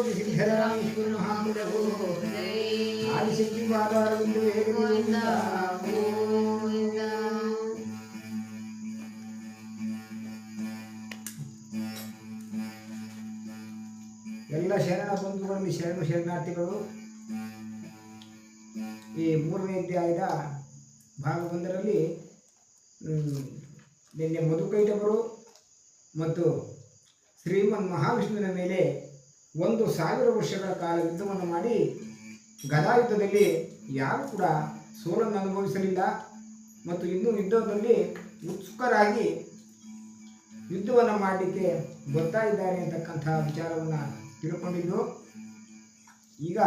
ಸರ್ವತೋಪಿ ಸಿದ್ಧರಾಮ ವಿಷ್ಣು ಮಹಾಮುಲಗೋ ಆದಿಶಕ್ತಿ ಪಾದಾರವಿಂದು ವೇಗದಿಂದ ಎಲ್ಲ ಶರಣ ಬಂಧುಗಳಲ್ಲಿ ಶರಣಾರ್ಥಿಗಳು. ಈ 3ನೇ ಅಧ್ಯಾಯದ ಭಾಗ 1ರಲ್ಲಿ ನಿನ್ನೆ ಮಧುಕೈಟಭರು ಮತ್ತು ಶ್ರೀಮನ್ ಮಹಾವಿಷ್ಣುವಿನ ಮೇಲೆ 1000 ವರ್ಷಗಳ ಕಾಲ ಯುದ್ಧವನ್ನು ಮಾಡಿ ಗದಾಯುದ್ಧದಲ್ಲಿ ಯಾರು ಕೂಡ ಸೋಲನ್ನು ಅನುಭವಿಸಲಿಲ್ಲ ಮತ್ತು ಇನ್ನೂ ಯುದ್ಧದಲ್ಲಿ ಉತ್ಸುಕರಾಗಿ ಯುದ್ಧವನ್ನು ಮಾಡಲಿಕ್ಕೆ ಬರ್ತಾ ಇದ್ದಾರೆ ಅಂತಕ್ಕಂಥ ವಿಚಾರವನ್ನು ತಿಳ್ಕೊಂಡಿದ್ದು. ಈಗ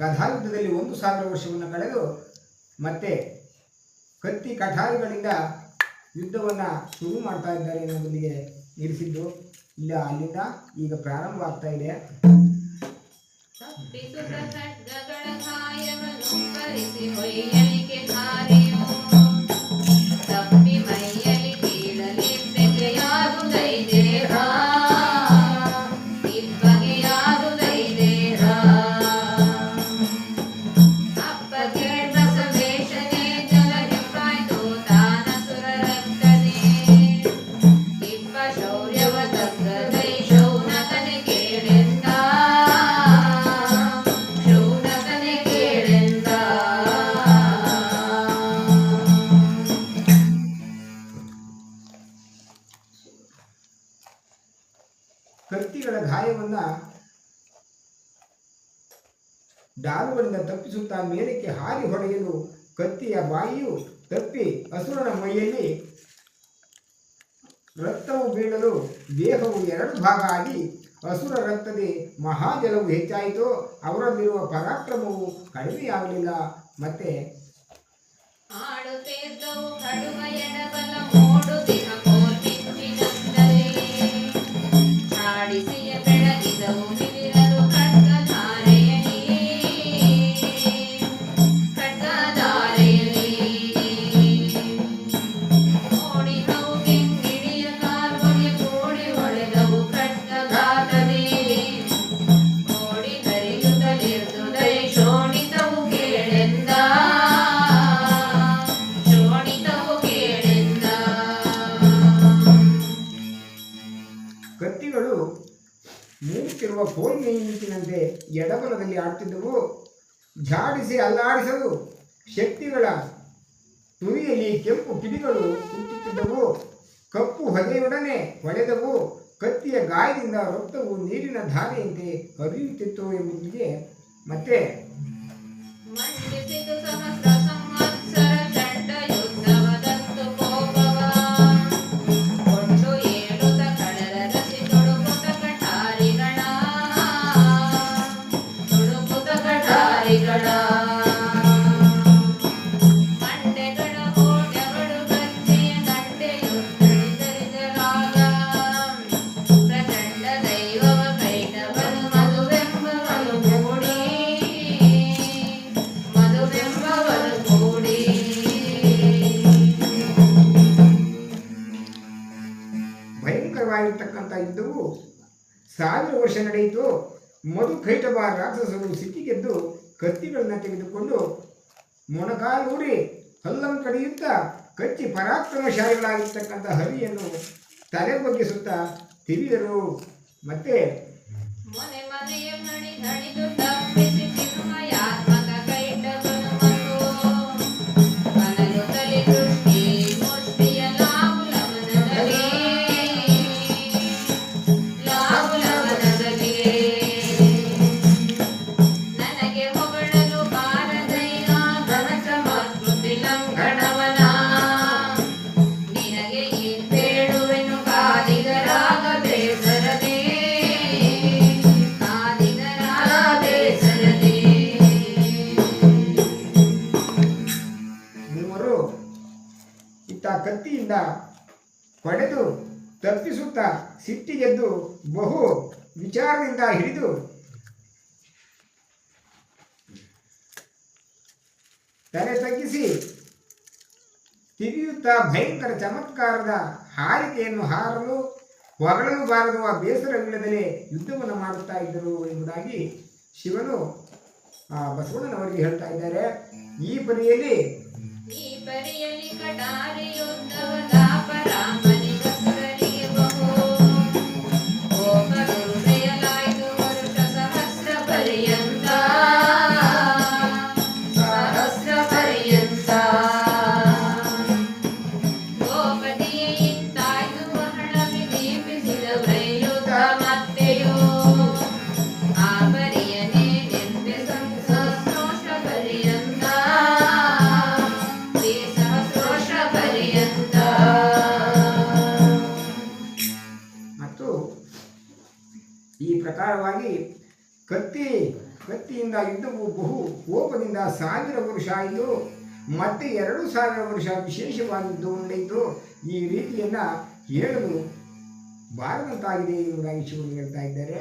ಗದಾಯುದ್ಧದಲ್ಲಿ 1000 ವರ್ಷವನ್ನು ಕಳೆದು ಮತ್ತೆ ಕತ್ತಿ ಕಠಾರಿಗಳಿಂದ ಯುದ್ಧವನ್ನು ಶುರು ಮಾಡ್ತಾ ಇದ್ದಾರೆ ಎನ್ನುವುದಕ್ಕೆ ನಿಲ್ಲಿಸಿದ್ದು. ಇಲ್ಲ, ಅಲ್ಲಿಂದ ಈಗ ಪ್ರಾರಂಭ ಆಗ್ತಾ ಇದೆ. ಕತ್ತಿಗಳ ಗಾಯವನ್ನು ಡಾಲುಗಳಿಂದ ತಪ್ಪಿಸುತ್ತಾ ಮೇಲಕ್ಕೆ ಹಾರಿ ಹೊಡೆಯಲು ಕತ್ತಿಯ ಬಾಯಿಯು ತಪ್ಪಿ ಅಸುರನ ಮೈಯಲ್ಲಿ ರಕ್ತವು ಬೀಳಲು ದೇಹವು 2 ಭಾಗ ಆಗಿ ಅಸುರ ರಕ್ತದ ಮಹಾಜಲವು ಹೆಚ್ಚಾಯಿತು. ಅವರಲ್ಲಿರುವ ಪರಾಕ್ರಮವು ಕಡಿಮೆಯಾಗಲಿಲ್ಲ. ಮತ್ತೆ ಕತ್ತಿಗಳು ಮೂಗುತ್ತಿರುವ ಕೋಲ್ಮೀನಿನಂತೆ ಎಡಬಲದಲ್ಲಿ ಆಡ್ತಿದ್ದವು. ಝಾಡಿಸಿ ಅಲ್ಲಾಡಿಸಲು ಶಕ್ತಿಗಳ ತುದಿಯಲ್ಲಿ ಕೆಂಪು ಕಿಡಿಗಳು ಹುಟ್ಟುತ್ತಿದ್ದವು. ಕಪ್ಪು ಹೊಗೆಯೊಡನೆ ಹೊಳೆದವು. ಕತ್ತಿಯ ಗಾಯದಿಂದ ರಕ್ತವು ನೀರಿನ ಧಾರೆಯಂತೆ ಹರಿಯುತ್ತಿತ್ತು ಎಂಬುದಿಗೆ ಮತ್ತೆ ಭಯಂಕರವಾಗಿರ್ತಕ್ಕಂಥ ಯುದ್ಧವು 1000 ವರ್ಷ ನಡೆಯಿತು. ಮಧುಕೈಟಭ ರಾಕ್ಷಸರು ಸಿಟ್ಟಿಗೆದ್ದು ಕತ್ತಿಗಳನ್ನು ತೆಗೆದುಕೊಂಡು ಮೊಣಕಾಲೂರಿ ಹಲ್ಲನ್ನು ಕಡಿಯುತ್ತಾ ಕಚ್ಚಿ ಪರಾಕ್ರಮಶಾಲಿಗಳಾಗಿರ್ತಕ್ಕಂಥ ಹರಿಯನ್ನು ತಲೆ ಬಗ್ಗಿಸುತ್ತಾ ತಿವಿದರು. ಮತ್ತೆ ಕತ್ತಿಯಿಂದ ಹೊಡೆದು ತಪ್ಪಿಸುತ್ತಾ ಸಿಟ್ಟಿಗೆದ್ದು ಬಹು ವಿಚಾರದಿಂದ ಹಿಡಿದು ತಲೆ ತಗ್ಗಿಸಿ ತಿವಿಯುತ್ತಾ ಭಯಂಕರ ಚಮತ್ಕಾರದ ಹಾರಿಕೆಯನ್ನು ಹಾರಲು ಹೊಗಳಲು ಬಾರದು ಆ ಬೇಸರವಿಲ್ಲದಲೇ ಯುದ್ಧವನ್ನು ಮಾಡುತ್ತಾ ಇದ್ದರು ಎಂಬುದಾಗಿ ಶಿವನು ಬಸವಣ್ಣನವರಿಗೆ ಹೇಳ್ತಾ ಇದ್ದಾರೆ. ಈ ಪರಿಯಲ್ಲಿ ಈ ಪ್ರಕಾರವಾಗಿ ಕತ್ತಿಯಿಂದ ಯುದ್ಧವು ಬಹು ಕೋಪದಿಂದ 1000 ವರ್ಷ ಆಯಿತು. ಮತ್ತೆ 2000 ವರ್ಷ ವಿಶೇಷವಾಗಿ ಯುದ್ಧ ಉಂಟಾಯಿತು. ಈ ರೀತಿಯನ್ನು ಹೇಳಲು ಬಾರದಂತಾಗಿದೆ ಎಂಬುದಾಗಿ ಶಿವರು ಹೇಳ್ತಾ ಇದ್ದಾರೆ.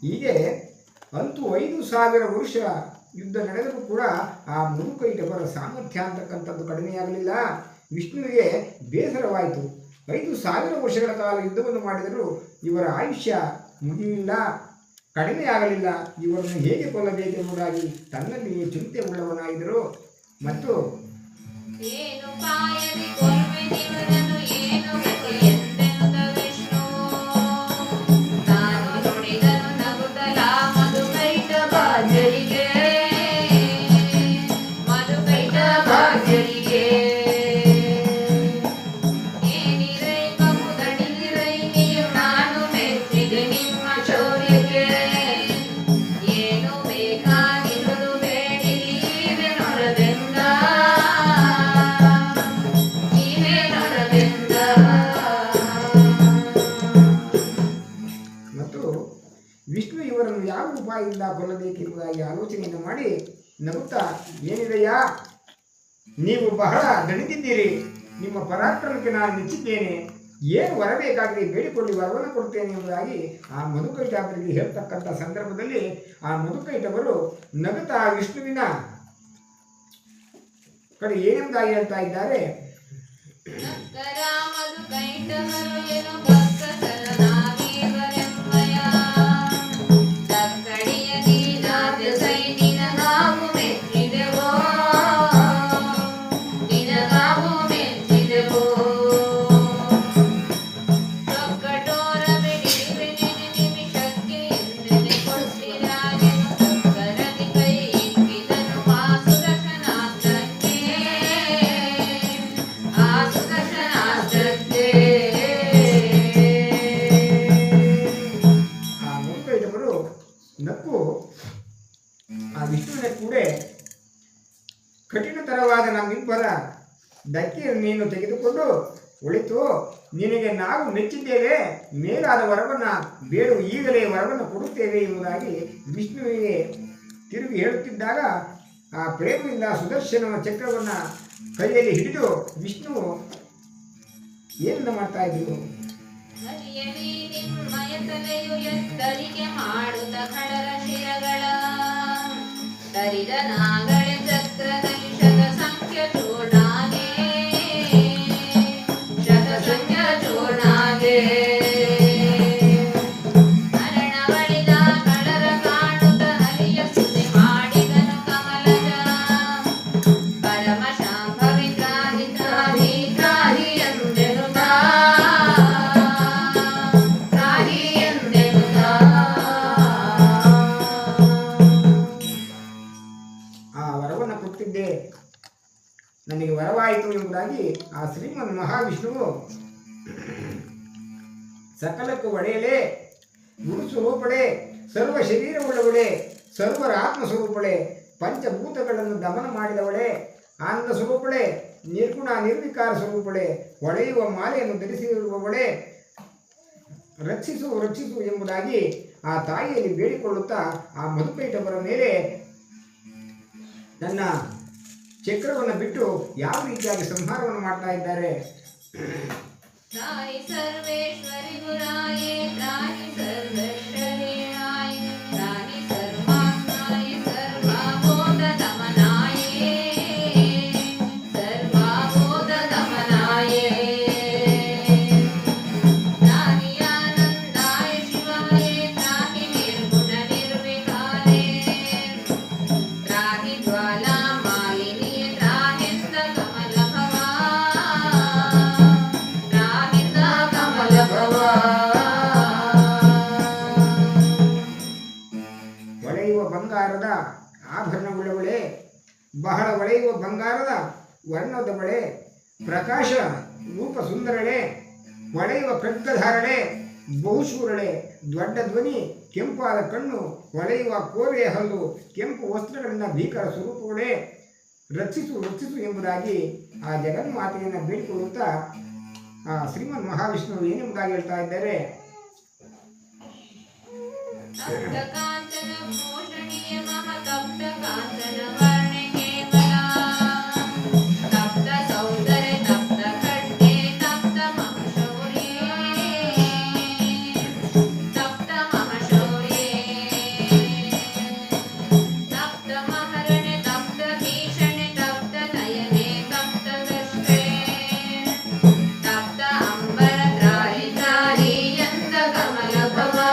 ಹೀಗೆ ಅಂತೂ 5000 ವರ್ಷ ಯುದ್ಧ ನಡೆದರೂ ಕೂಡ ಆ ಮಧುಕೈಟಭರ ಸಾಮರ್ಥ್ಯ ಅಂತಕ್ಕಂಥದ್ದು ಕಡಿಮೆಯಾಗಲಿಲ್ಲ. ವಿಷ್ಣುವಿಗೆ ಬೇಸರವಾಯಿತು. 5000 ವರ್ಷಗಳ ಕಾಲ ಯುದ್ಧವನ್ನು ಮಾಡಿದರೂ ಇವರ ಆಯುಷ್ಯ ಮುಗಿಯಲಿಲ್ಲ, ಕಡಿಮೆಯಾಗಲಿಲ್ಲ. ಇವರನ್ನು ಹೇಗೆ ಕೊಲ್ಲಬೇಕೆಂಬುದಾಗಿ ತನ್ನಲ್ಲಿಯೇ ಚಿಂತೆ ಉಳ್ಳವನಾಗಿದ್ದರು. ಮತ್ತು ವಿಷ್ಣು ಇವರನ್ನು ಯಾವ ಉಪಾಯದಿಂದ ಕೊಲ್ಲಬೇಕೆಂಬುದಾಗಿ ಆಲೋಚನೆಯನ್ನು ಮಾಡಿ ನಗುತ್ತಾ, ಏನಿದೆಯಾ, ನೀವು ಬಹಳ ದಣಿದಿದ್ದೀರಿ, ನಿಮ್ಮ ಪರಾಕ್ರಮಕ್ಕೆ ನಾನು ಮೆಚ್ಚಿದ್ದೇನೆ, ಏನು ಬರಬೇಕಾಗಿ ಬೇಡಿಕೊಳ್ಳಿ, ವರವನ್ನು ಕೊಡ್ತೇನೆ ಎಂಬುದಾಗಿ ಆ ಮಧುಕೈಟಭರಿಗೆ ಹೇಳ್ತಕ್ಕಂಥ ಸಂದರ್ಭದಲ್ಲಿ ಆ ಮಧುಕೈಟಭರು ನಗುತ್ತಾ ವಿಷ್ಣುವಿನ ಕಡೆ ಏನೆಂಬುದಾಗಿ ಹೇಳ್ತಾ ಇದ್ದಾರೆ. ನಕ್ಕು ಆ ವಿಷ್ಣುವಿನ ಕೂಡ ಕಠಿಣತರವಾದ ನಮ್ಮಿಬ್ಬರ ಧಕ್ಕೆಯನ್ನು ನೀನು ತೆಗೆದುಕೊಂಡು ಒಳಿತು, ನಿನಗೆ ನಾವು ಮೆಚ್ಚಿದ್ದೇವೆ, ಮೇಲಾದ ವರವನ್ನು ಬೇಡು, ಈಗಲೇ ವರವನ್ನು ಕೊಡುತ್ತೇವೆ ಎಂಬುದಾಗಿ ವಿಷ್ಣುವಿಗೆ ತಿರುಗಿ ಹೇಳುತ್ತಿದ್ದಾಗ ಆ ಪ್ರೇಮದಿಂದ ಸುದರ್ಶನ ಚಕ್ರವನ್ನು ಕೈಯಲ್ಲಿ ಹಿಡಿದು ವಿಷ್ಣು ಏನನ್ನು ಮಾಡ್ತಾ ಇದ್ರು. ಮಾಡುತ್ತ ಖಡರ ಶಿರಗಳ ತರಿದ ನಾಗಳೆ ಚಕ್ರದಲ್ಲಿ ಶತಸಂಖ್ಯ ಚೂಡಾಗೆ ಅರಣವಳಿದ ಕಡರ ಕಾಣುತ್ತ ಹರಿಯ ಸುದೆ ಮಾಡಿದನು ಕಮಲಜ ಪರಮ ಶಾಂಭವಿ ತ್ರಾಹಿ ತ್ರಾಹಿ ತ್ರಾಹಿ ಎಂದೆನುತ ನನಗೆ ವರವಾಯಿತು ಎಂಬುದಾಗಿ ಆ ಶ್ರೀಮನ್ ಮಹಾವಿಷ್ಣುವು ಸಕಲಕ್ಕೂ ಒಡೆಯಲೇ, ಗುರು ಸ್ವರೂಪಳೆ, ಸರ್ವ ಶರೀರವುಳ್ಳವಳೆ, ಸರ್ವರ ಆತ್ಮ ಸ್ವರೂಪಳೆ, ಪಂಚಭೂತಗಳನ್ನು ದಮನ ಮಾಡಿದವಳೆ, ಆನಂದ ಸ್ವರೂಪಳೆ, ನಿರ್ಗುಣ ನಿರ್ವಿಕಾರ ಸ್ವರೂಪಳೆ, ಹೊಳೆಯುವ ಮಾಲೆಯನ್ನು ಧರಿಸಿರುವವಳೆ, ರಕ್ಷಿಸು ರಕ್ಷಿಸು ಎಂಬುದಾಗಿ ಆ ತಾಯಿಯಲ್ಲಿ ಬೇಡಿಕೊಳ್ಳುತ್ತಾ ಆ ಮಧುಕೈಟವರ ಮೇಲೆ ನನ್ನ ಚಕ್ರವನ್ನು ಬಿಟ್ಟು ಯಾವ ರೀತಿಯಾಗಿ ಸಂಹಾರವನ್ನು ಮಾಡ್ತಾ ಇದ್ದಾರೆ. त्राहि सर्वेश्वरि गुराये त्राहि सर्वश्रेयाय त्राहि सर्वात्माय सर्वबोधदमनाये सर्वबोधदमनाये त्राहि आनन्दाय शिवाय त्राहि निर्गुण निर्विकारे त्राहि ज्वालामालिनी त्राहिन्द कमलभवा ಹೊಳೆಯುವ ಬಂಗಾರದ ಆಭರಣವುಳ್ಳವಳೆ, ಬಹಳ ಹೊಳೆಯುವ ಬಂಗಾರದ ವರ್ಣದವಳೆ, ಪ್ರಕಾಶ ರೂಪ ಸುಂದರಳೆ, ಹೊಳೆಯುವ ಖಡ್ಗಧಾರಳೆ, ಬಹುಶೂರಳೆ, ದೊಡ್ಡ ಧ್ವನಿ, ಕೆಂಪಾದ ಕಣ್ಣು, ಹೊಳೆಯುವ ಕೋರೆಯ ಹಲ್ಲು, ಕೆಂಪು ವಸ್ತ್ರಗಳಿಂದ ಭೀಕರ ಸ್ವರೂಪಗಳೇ, ರಕ್ಷಿಸು ರಕ್ಷಿಸು ಎಂಬುದಾಗಿ ಆ ಜಗನ್ಮಾತೆಯನ್ನು ಬೇಡಿಕೊಳ್ಳುತ್ತಾ ಆ ಶ್ರೀಮನ್ ಮಹಾವಿಷ್ಣು ಏನೆಂಬುದಾಗಿ ಹೇಳ್ತಾ ಇದ್ದಾರೆ. तप्तकाञ्चन भूषणीय महतप्तकाञ्चन वर्णे केवला तप्त सौन्दर्य तप्त खड्गे तप्त महशौर्ये तप्त महशौर्ये तप्त महरणे तप्त भीषणे तप्त नयने तप्त दृष्टे तप्त अम्बर त्राहि त्राहि यन्द कमल भवा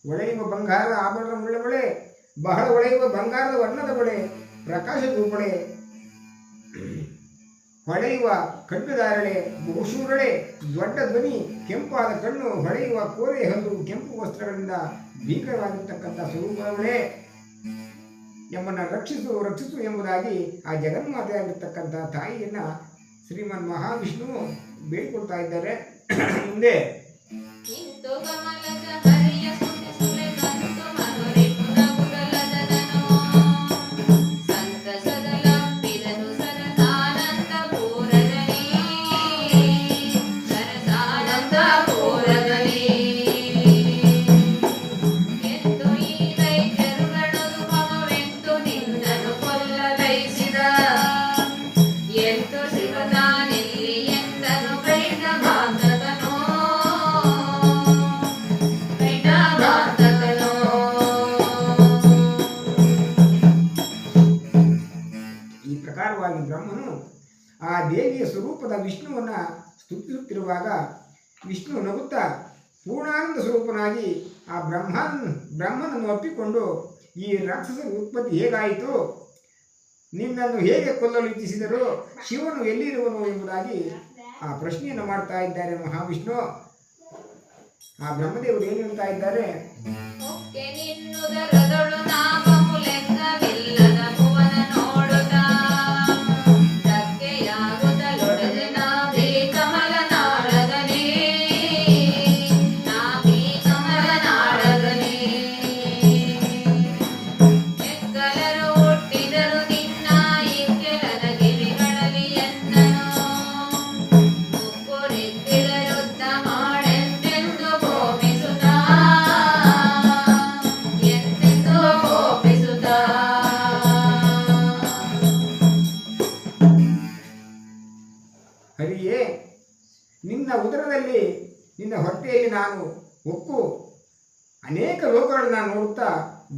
ಹೊಳೆಯುವ ಬಂಗಾರದ ಆಭರಣವುಳ್ಳವಳೆ, ಬಹಳ ಹೊಳೆಯುವ ಬಂಗಾರದ ವರ್ಣದವಳೆ, ಪ್ರಕಾಶ ರೂಪಳೆ, ಹೊಳೆಯುವ ಖಡ್ಗಧಾರಳೆ, ಬಹುಶೂರಳೆ, ದೊಡ್ಡ ಧ್ವನಿ, ಕೆಂಪಾದ ಕಣ್ಣು, ಹೊಳೆಯುವ ಕೋರೆ ಹಲ್ಲು, ಕೆಂಪು ವಸ್ತ್ರಗಳಿಂದ ಭೀಕರವಾಗಿರ್ತಕ್ಕಂಥ ಸ್ವರೂಪಗಳೇ, ನಮ್ಮನ್ನು ರಕ್ಷಿಸು ರಕ್ಷಿಸು ಎಂಬುದಾಗಿ ಆ ಜಗನ್ಮಾತೆಯಾಗಿರ್ತಕ್ಕಂಥ ತಾಯಿಯನ್ನ ಶ್ರೀಮನ್ ಮಹಾವಿಷ್ಣು ಬೇಡಿಕೊಳ್ತಾ ಇದ್ದಾರೆ. ಮುಂದೆ ಇಂತು ಕಮಲದ ಹರಿಯ ಸುನೆ ಸುಲೆ ಬಂತು ಮಧುರಿಪು ನಗುಗಲದನೋ ಸಂತಸದಲಂಬಿದನು ಸರಸಾನಂದ ಪೂರದಲ್ಲಿ ಸರಸಾನಂದ ಪೂರದಲ್ಲಿ ಎಂದು ಈ ದೈತ್ಯರುಗಳದು ಮಗವೆಂದು ನಿನ್ನನು ಕೊಲ್ಲಲೈಸಿದ ಎಂದು ಶಿವತಾನೆಲ್ಲಿ ಎಂದನು ಕೈನ ಬಾಂಧಕನೋ ಕೈನ ಬಾಂಧಕನೋ ಈ ಪ್ರಕಾರವಾಗಿ ಬ್ರಹ್ಮನು ಆ ದೇವಿಯ ಸ್ವರೂಪದ ವಿಷ್ಣುವನ್ನ ಸ್ತುತಿಸುತ್ತಿರುವಾಗ ವಿಷ್ಣು ನಗುತ್ತಾ ಪೂರ್ಣಾನಂದ ಸ್ವರೂಪನಾಗಿ ಆ ಬ್ರಹ್ಮನನ್ನು ಒಪ್ಪಿಕೊಂಡು ಈ ರಾಕ್ಷಸರ ಉತ್ಪತ್ತಿ ಹೇಗಾಯಿತು, ನಿನ್ನನ್ನು ಹೇಗೆ ಕೊಲ್ಲಲು ಇಚ್ಛಿಸಿದರು, ಶಿವನು ಎಲ್ಲಿರುವನು ಎಂಬುದಾಗಿ ಆ ಪ್ರಶ್ನೆಯನ್ನು ಮಾಡ್ತಾ ಇದ್ದಾರೆ ಮಹಾವಿಷ್ಣು. ಆ ಬ್ರಹ್ಮದೇವರು ಏನು ಹೇಳ್ತಾ ಇದ್ದಾರೆ. ಒಕ್ಕೆ ನಿನ್ನುದರದೊಳು ನಾಮವು ಲೆಕ್ಕವಿಲ್ಲದ ಭುವನ ನೋಡುತ್ತಾ ಧಕ್ಕೆಯಾಗುತ್ತಲೊಡೆದೆ ನಾಭಿ ಕಮಲ ನಾಳಗನೇ ನಾಭಿ ಕಮಲ ನಾಳಗನೇ ಎಕ್ಕಲರು ಹುಟ್ಟಿದರು ನಿನ್ನ ಇಕ್ಕೆಲರ ಗಿರಿಗಳಲ್ಲಿ ಎಂದನು ಮುಕ್ಕುರೆಕ್ಕಿಲರುದ್ದ ಮಾಡೆಂದೆಂದು ಕೋಪಿಸುತ್ತಾ ಎಂದೆಂದು ಕೋಪಿಸುತ್ತಾ ಹರಿಯೇ, ನಿನ್ನ ಉದರದಲ್ಲಿ ನಿನ್ನ ಹೊಟ್ಟೆಯಲ್ಲಿ ನಾನು ಹೊಕ್ಕು ಅನೇಕ ಲೋಕಗಳನ್ನ ನೋಡುತ್ತಾ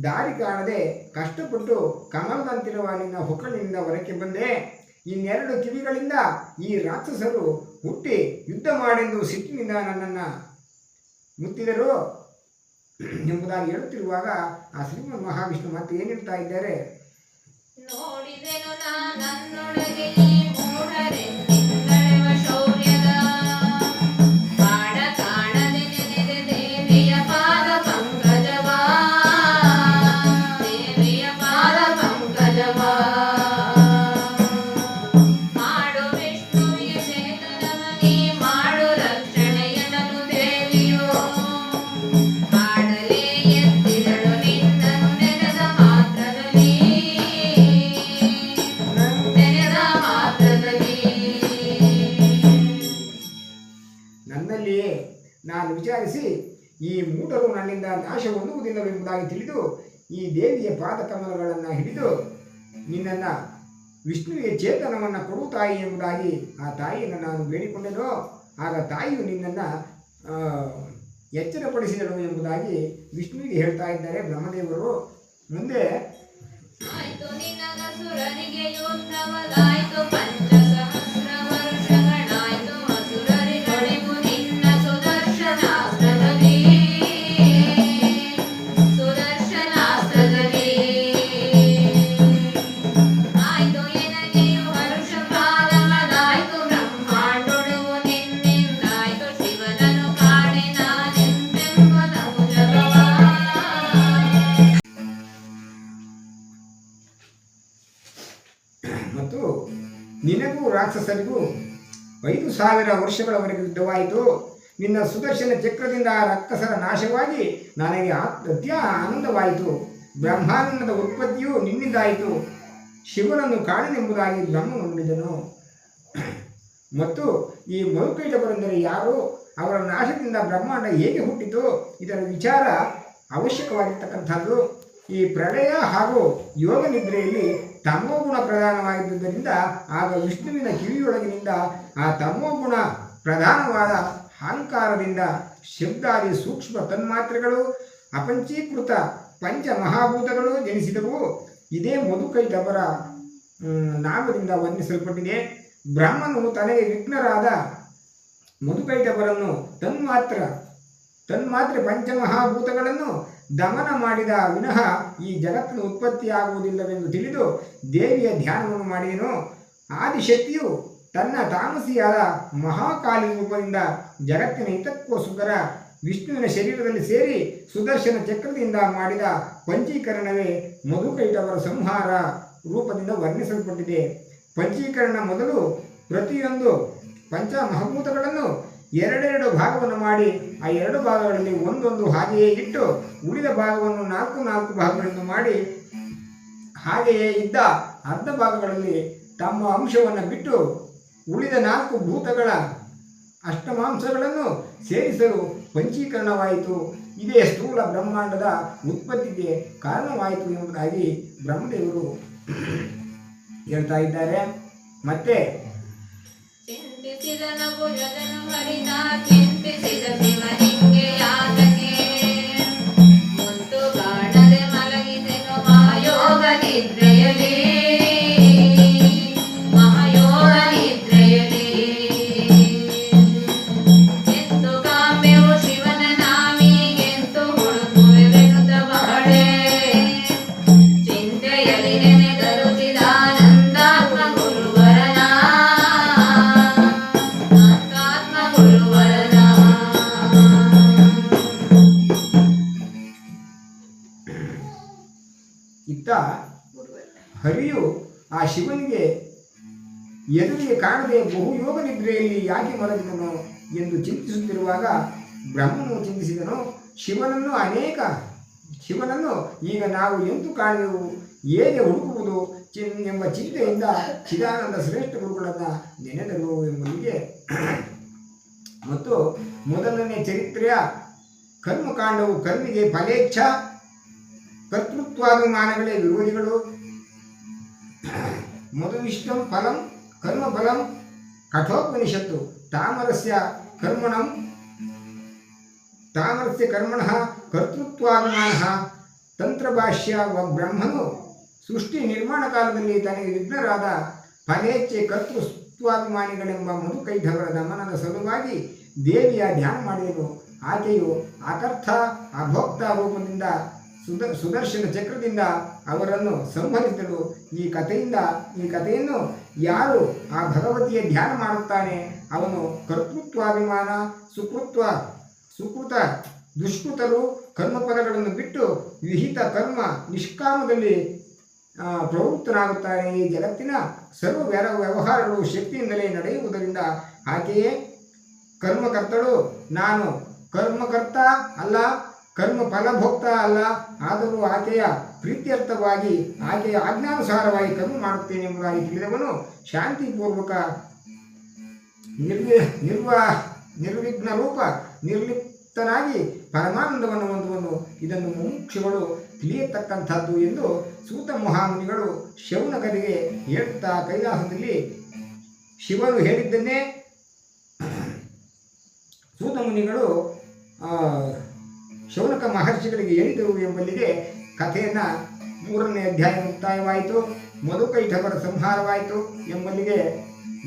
ದಾರಿ ಕಾಣದೆ ಕಷ್ಟಪಟ್ಟು ಕಮಲದಂತಿರುವ ನಿನ್ನ ಹೊಕ್ಕಳಿನಿಂದ ಹೊರಕ್ಕೆ ಬಂದೆ. ಇನ್ನೆರಡು ಕಿವಿಗಳಿಂದ ಈ ರಾಕ್ಷಸರು ಹುಟ್ಟಿ ಯುದ್ಧ ಮಾಡೆಂದು ಸಿಟ್ಟಿನಿಂದ ನನ್ನನ್ನು ಮುತ್ತಿದರು ಎಂಬುದಾಗಿ ಹೇಳುತ್ತಿರುವಾಗ ಆ ಶ್ರೀಮನ್ ಮಹಾವಿಷ್ಣು ಮತ್ತೆ ಏನು ಹೇಳ್ತಾ ಇದ್ದಾರೆ. ನೋಡಿದೆನು ನನ್ನೊಳಗೆ ಈ ಮೂಢರೆಂದೆಳೆವ ಶೌರ್ಯದ ಬಾಡ ಕಾಣದೆ ನೆನೆದೆ ದೇವಿಯ ಪಾದ ಪಂಕಜವಾ ದೇವಿಯ ಪಾದ ಪಂಕಜವಾ ಮಾಡು ವಿಷ್ಣುವಿಗೆ ಚೇತನವನಿ ಮಾಡು ರಕ್ಷಣೆಯನನು ದೇ ಈ ಮೂಢರು ನನ್ನಿಂದ ನಾಶ ಹೊಂದುವುದಿಲ್ಲವೆಂಬುದಾಗಿ ತಿಳಿದು ಈ ದೇವಿಯ ಪಾದಕಮಲಗಳನ್ನು ಹಿಡಿದು ನಿನ್ನನ್ನು ವಿಷ್ಣುವಿಗೆ ಚೇತನವನ್ನು ಕೊಡು ತಾಯಿ ಎಂಬುದಾಗಿ ಆ ತಾಯಿಯನ್ನು ನಾನು ಬೇಡಿಕೊಂಡೆನೋ. ಆಗ ತಾಯಿಯು ನಿನ್ನನ್ನು ಎಚ್ಚರಪಡಿಸಿದಳು ಎಂಬುದಾಗಿ ವಿಷ್ಣುವಿಗೆ ಹೇಳ್ತಾ ಇದ್ದಾರೆ ಬ್ರಹ್ಮದೇವರು. ಮುಂದೆ ಆಯ್ತು ನಿನಗಸುರರಿಗೆ ಯುದ್ಧವದಾಯ್ತು, ಪಂಚಸಹಸ್ರ ವರ್ಷಗಳಾಯ್ತು ಅಸುರರಿಗಳಿಗೂ ನಿನ್ನ ಸುದರ್ಶನಾಸ್ತ್ರದಲ್ಲಿ ಆಯ್ತು ಎನಗೆಯು ಹರುಷ ಪ್ರಾರಂಭದಾಯ್ತು, ಬ್ರಹ್ಮಾಂಡೊಡುವು ನಿನ್ನಿಂದಾಯ್ತು, ಶಿವನನು ಕಾಣೆ ನಾನೆಂಬೆಂಬುದವು ಜಗವಾ. ಮತ್ತು ನಿನಗೂ ರಾಕ್ಷಸರಿಗೂ 5,000 ವರ್ಷಗಳವರೆಗೆ ಯುದ್ಧವಾಯಿತು. ನಿನ್ನ ಸುದರ್ಶನ ಚಕ್ರದಿಂದ ಆ ರಕ್ಕಸರ ನಾಶವಾಗಿ ನನಗೆ ಅತ್ಯ ಆನಂದವಾಯಿತು. ಬ್ರಹ್ಮಾನಂದದ ಉತ್ಪತ್ತಿಯು ನಿನ್ನಿಂದಾಯಿತು. ಶಿವನನ್ನು ಕಾಣನೆಂಬುದಾಗಿ ಬ್ರಹ್ಮನು ನುಡಿದನು. ಮತ್ತು ಈ ಮರುಕೈಟವರೆಂದರೆ ಯಾರು, ಅವರ ನಾಶದಿಂದ ಬ್ರಹ್ಮಾಂಡ ಹೇಗೆ ಹುಟ್ಟಿತು, ಇದರ ವಿಚಾರ ಅವಶ್ಯಕವಾಗಿರ್ತಕ್ಕಂಥದ್ದು. ಈ ಪ್ರಳಯ ಹಾಗೂ ಯೋಗ ನಿದ್ರೆಯಲ್ಲಿ ತಮೋಗುಣ ಪ್ರಧಾನವಾಗಿದ್ದುದರಿಂದ ಆಗ ವಿಷ್ಣುವಿನ ಕಿವಿಯೊಳಗಿನಿಂದ ಆ ತಮೋಗುಣ ಪ್ರಧಾನವಾದ ಅಹಂಕಾರದಿಂದ ಶಬ್ದಾದಿ ಸೂಕ್ಷ್ಮ ತನ್ಮಾತ್ರೆಗಳು ಅಪಂಚೀಕೃತ ಪಂಚ ಮಹಾಭೂತಗಳು ಜನಿಸಿದವು. ಇದೇ ಮಧುಕೈಟವರ ನಾಮದಿಂದ ವರ್ಣಿಸಲ್ಪಟ್ಟಿದೆ. ಬ್ರಹ್ಮನು ತನಗೆ ವಿಘ್ನರಾದ ಮಧುಕೈಟವರನ್ನು ತನ್ಮಾತ್ರೆ ಪಂಚಮಹಾಭೂತಗಳನ್ನು ದಮನ ಮಾಡಿದ ವಿನಃ ಈ ಜಗತ್ತಿನ ಉತ್ಪತ್ತಿಯಾಗುವುದಿಲ್ಲವೆಂದು ತಿಳಿದು ದೇವಿಯ ಧ್ಯಾನವನ್ನು ಮಾಡಿದನು. ಆದಿಶಕ್ತಿಯು ತನ್ನ ತಾಮಸಿಯಾದ ಮಹಾಕಾಲಿ ರೂಪದಿಂದ ಜಗತ್ತಿನ ಹಿತಕ್ಕೋಸ್ಕರ ವಿಷ್ಣುವಿನ ಶರೀರದಲ್ಲಿ ಸೇರಿ ಸುದರ್ಶನ ಚಕ್ರದಿಂದ ಮಾಡಿದ ಪಂಚೀಕರಣವೇ ಮಧುಕೈಟವರ ಸಂಹಾರ ರೂಪದಿಂದ ವರ್ಣಿಸಲ್ಪಟ್ಟಿದೆ. ಪಂಚೀಕರಣ ಮೊದಲು ಪ್ರತಿಯೊಂದು ಪಂಚಮಹಾಭೂತಗಳನ್ನು 2 ಭಾಗವನ್ನು ಮಾಡಿ ಆ 2 ಭಾಗಗಳಲ್ಲಿ ಒಂದೊಂದು ಹಾಗೆಯೇ ಇಟ್ಟು ಉಳಿದ ಭಾಗವನ್ನು 4 ಭಾಗಗಳನ್ನು ಮಾಡಿ ಹಾಗೆಯೇ ಇದ್ದ ಅರ್ಧ ಭಾಗಗಳಲ್ಲಿ ತಮ್ಮ ಅಂಶವನ್ನು ಬಿಟ್ಟು ಉಳಿದ 4 ಭೂತಗಳ ಅಷ್ಟಮಾಂಶಗಳನ್ನು ಸೇರಿಸಲು ಪಂಚೀಕರಣವಾಯಿತು. ಇದೇ ಸ್ಥೂಲ ಬ್ರಹ್ಮಾಂಡದ ಉತ್ಪತ್ತಿಗೆ ಕಾರಣವಾಯಿತು ಎಂಬುದಾಗಿ ಬ್ರಹ್ಮದೇವರು ಹೇಳ್ತಾ ಇದ್ದಾರೆ. ಮತ್ತೆ ಚಿಂತಿಸಿದನು ಭುಜದನು ಹರಿದ, ಚಿಂತಿಸಿದ ಶಿವನಿಂಗೆ ಯಾತನೆ, ಮುಂತು ಕಾಣದೆ ಮಲಗಿದೆನು ಮಹಾಯೋಗ ನಿದ್ರೆಯಲ್ಲಿ, ಮಹಾಯೋಗ ನಿದ್ರೆಯಲ್ಲಿ. ಎಂದು ಕಾಮ್ಯವು ಶಿವನ ನಾವಿಗೆಂತು ಹುಡುಕುವೆ ಬೆನುತ ಬಹಳೆ, ಚಿಂತೆಯಲ್ಲಿ ನೆನೆದರುತ್ತಿದಾನಂದಾತ್ಮ ಗುರುವರನ, ಇತ್ತ ಹರಿಯು ಆ ಶಿವನಿಗೆ ಎದುರಿಗೆ ಕಾಣದೆ ಬಹುಯೋಗ ನಿದ್ರೆಯಲ್ಲಿ ಯಾಕೆ ಮಲಗಿದನು ಎಂದು ಚಿಂತಿಸುತ್ತಿರುವಾಗ ಬ್ರಹ್ಮನು ಚಿಂತಿಸಿದನು. ಶಿವನನ್ನು ಈಗ ನಾವು ಎಂತೂ ಕಾಣುವೆವು, ಹೇಗೆ ಹುಡುಕುವುದು ಎಂಬ ಚಿಂತೆಯಿಂದ ಚಿದಾನಂದ ಶ್ರೇಷ್ಠ ಗುರುಗಳನ್ನು ನೆನೆದರು ಎಂಬುದಿಗೆ. ಮತ್ತು ಮೊದಲನೇ ಚರಿತ್ರೆಯ ಕರ್ಮಕಾಂಡವು ಕರ್ಮಿಗೆ ಫಲೇಚ್ಛ ಕರ್ತೃತ್ವಾಭಿಮಾನಗಳೇ ವಿರೋಧಿಗಳು. ಮಧುವಿಷ್ಟಂ ಫಲಂ ಕರ್ಮಫಲಂ ಕಠೋಪನಿಷತ್ತು ತಾಮರಸ್ಯ ಕರ್ಮಣಃ ಕರ್ತೃತ್ವಾಭಿಮಾನ ತಂತ್ರಭಾಷ್ಯ. ಬ್ರಹ್ಮನು ಸೃಷ್ಟಿ ನಿರ್ಮಾಣ ಕಾಲದಲ್ಲಿ ತನಗೆ ವಿಘ್ನರಾದ ಫಲೇಚ್ಛೆ ಕರ್ತೃತ್ವಾಭಿಮಾನಿಗಳೆಂಬ ಮಧುಕೈಟವರ ದಮನದ ಸಲುವಾಗಿ ದೇವಿಯ ಧ್ಯಾನ ಮಾಡಿದನು. ಆಕೆಯು ಅಕರ್ಥ ಅಭೋಕ್ತ ರೂಪದಿಂದ ಸುದರ್ಶನ ಚಕ್ರದಿಂದ ಅವರನ್ನು ಸಂಹರಿಸಿದಳು. ಈ ಕಥೆಯನ್ನು ಯಾರು ಆ ಭಗವತಿಯ ಧ್ಯಾನ ಮಾಡುತ್ತಾನೆ ಅವನು ಕರ್ತೃತ್ವಾಭಿಮಾನ ಸುಕೃತ ದುಷ್ಕೃತರು ಕರ್ಮಫಲಗಳನ್ನು ಬಿಟ್ಟು ವಿಹಿತ ಕರ್ಮ ನಿಷ್ಕಾಮದಲ್ಲಿ ಪ್ರವೃತ್ತನಾಗುತ್ತಾನೆ. ಈ ಜಗತ್ತಿನ ಸರ್ವ ವ್ಯವಹಾರಗಳು ಶಕ್ತಿಯಿಂದಲೇ ನಡೆಯುವುದರಿಂದ ಆಕೆಯೇ ಕರ್ಮಕರ್ತಳು. ನಾನು ಕರ್ಮಕರ್ತ ಅಲ್ಲ, ಕರ್ಮ ಫಲಭೋಕ್ತ ಅಲ್ಲ. ಆದರೂ ಆಕೆಯ ಪ್ರೀತ್ಯರ್ಥವಾಗಿ ಆಕೆಯ ಆಜ್ಞಾನುಸಾರವಾಗಿ ಕರ್ಮ ಮಾಡುತ್ತೇನೆ ಎಂಬುದಾಗಿ ತಿಳಿದವನು ಶಾಂತಿಪೂರ್ವಕ ನಿರ್ವಿಘ್ನ ರೂಪ ತೃಪ್ತನಾಗಿ ಪರಮಾನಂದವನ್ನು ಹೊಂದುವನು. ಇದನ್ನು ಮುಮುಕ್ಷುಗಳು ತಿಳಿಯತಕ್ಕಂಥದ್ದು ಎಂದು ಸೂತ ಮಹಾಮುನಿಗಳು ಶೌನಕರಿಗೆ ಹೇಳುತ್ತಾ ಕೈಲಾಸದಲ್ಲಿ ಶಿವನು ಹೇಳಿದ್ದನ್ನೇ ಸೂತ ಮುನಿಗಳು ಶೌನಕ ಮಹರ್ಷಿಗಳಿಗೆ ಹೇಳಿದರು ಎಂಬಲ್ಲಿಗೆ ಕಥೆಯನ್ನು 3ನೇ ಅಧ್ಯಾಯ ಮುಕ್ತಾಯವಾಯಿತು. ಮಧುಕೈಠವರ ಸಂಹಾರವಾಯಿತು ಎಂಬಲ್ಲಿಗೆ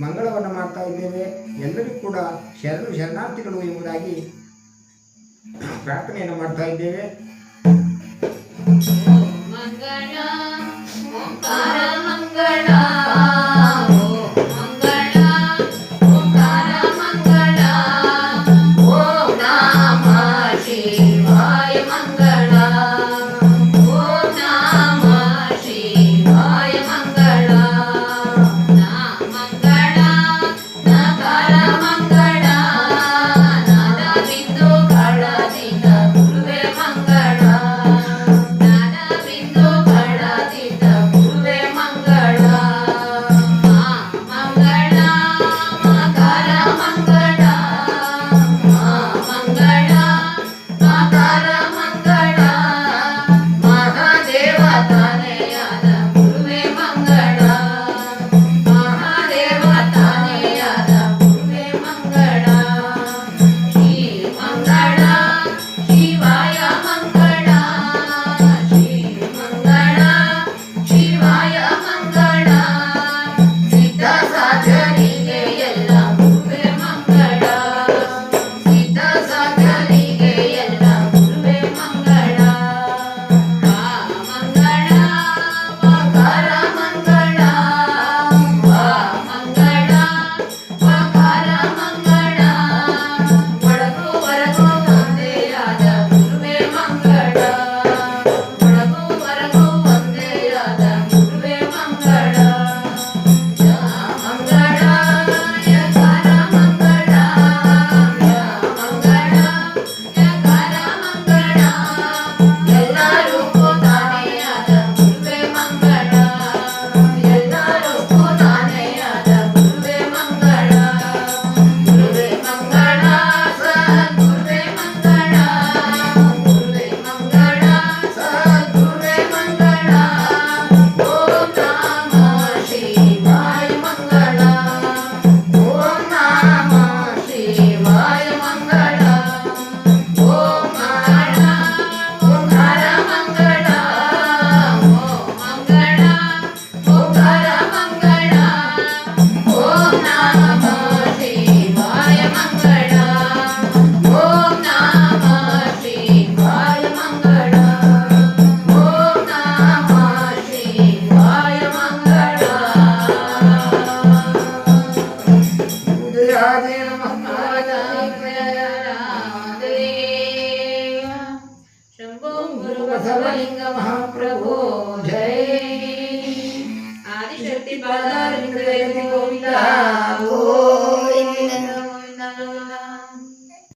ಮಂಗಳವನ್ನು ಮಾಡ್ತಾ ಇದ್ದೇವೆ. ಎಲ್ಲರಿಗೂ ಕೂಡ ಶರಣಾರ್ಥಿಗಳು ಎಂಬುದಾಗಿ ಪ್ರಾರ್ಥನೆಯನ್ನು ಮಾಡ್ತಾ ಇದ್ದೇವೆ. ಮಂಗಳ ಓಂಕಾರ ಮಂಗಳ ಸರ್ವಲಿಂಗ